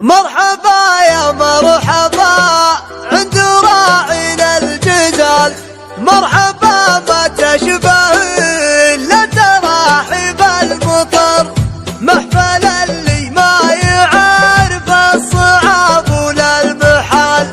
مرحبا يا مرحبا عند راعينا الجزال، مرحبا ما تشبه الا تراحيب المطر، محفل اللي ما يعرف الصعاب ولا المحال.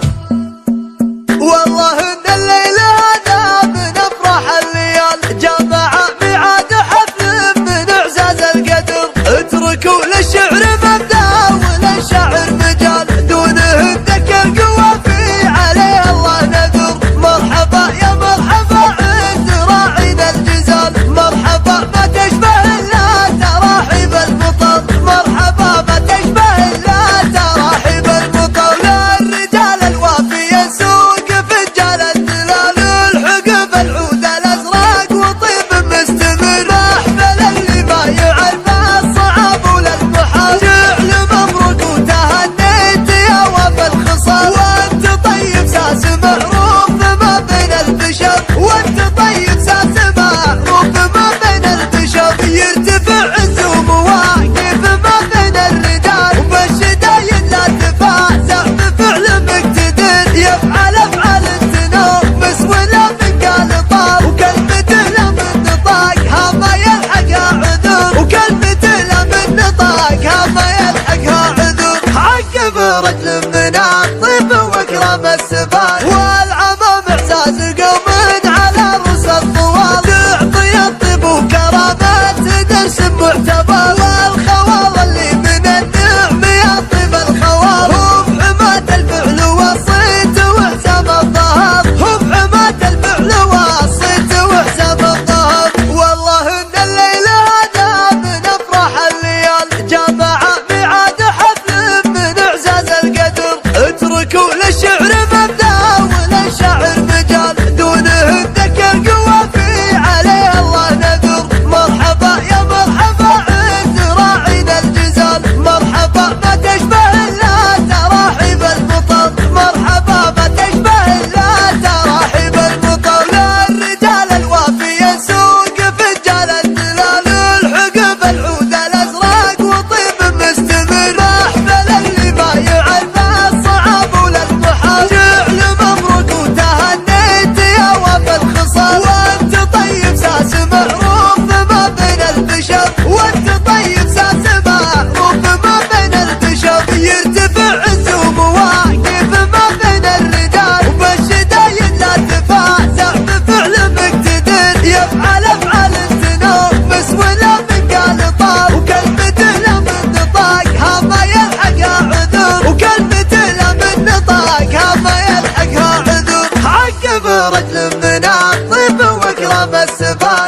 والله ان الليل هذا من افراح الليال، جمع ميعاد حفل من اعزاز القدر، اتركوا للشعر مبدا وللشعر مجال، دونه الذكر القوافي عليه الله نذر. مرحبا يا مرحبا عند راعينا الجزال، مرحبا ما تشبه الا تراحيب المطر، مرحبا ما تشبه الا تراحيب المطر. للرجال الوافي يسوق فجال الدلال، الحقب العود الازرق وطيب مستمر، محفل اللي ما يعرف الصعاب ولا المحال. جعل مبروك وتهنيت يا وفا الخصال، وانت طيب ساس معروف ما بين البشر، وانت طيب ساس معروف ما بين البشر. يرتفع عز ومواقف ما بين الرجال، وبالشدايد لا تفازع بفعل مقتدر، يفعل افعال تنفس ولا من قال طار، وكلمته لا من نطاقها ما يلحقها عذر، وكلمته لا من نطاقها ما يلحقها عذر. عقب رجل من الطيب واكرم السفال، والعمام اعزاز قوم على رؤوس الطوال، تعطي الطيب وكرامات درس معتبر، والخوال اللي من النعم يا طيب الخوال، هم حماة الفعل والصيت وحسام الظهر، هم حماة الفعل والصيت وحسام الظهر. والله ان الليل هذا من افراح الليال، جمع ميعاد حفل من اعزاز القدر، اتركوا للشعر مبدا وللشعر مجال، دونه الذكر القوافي عليه الله نذر. مرحبا يا مرحبا عند راعينا الجزال، مرحبا ما تشبه الا تراحيب المطر، مرحبا ما تشبه الا تراحيب المطر. للرجال الوافي يسوق فجال الدلال، الحقب العود الازرق وطيب مستمر، محفل اللي ما يعرف الصعاب ولا المحال. جعل مبروك وتهنيت يا وفا الخصال، وانت طيب ساس معروف ما بين البشر، وانت طيب ساس معروف ما بين البشر. يرتفع عز ومواقف ما بين الرجال، وبالشدايد لا تفازع بفعل مقتدر، يفعل افعال تنفس ولا من قال طار، وكلمته لا من نطاقها ما يلحقها عذر، وكلمته لا من نطاقها ما يلحقها عذر. عقب رجل من الطيب واكرم السفال،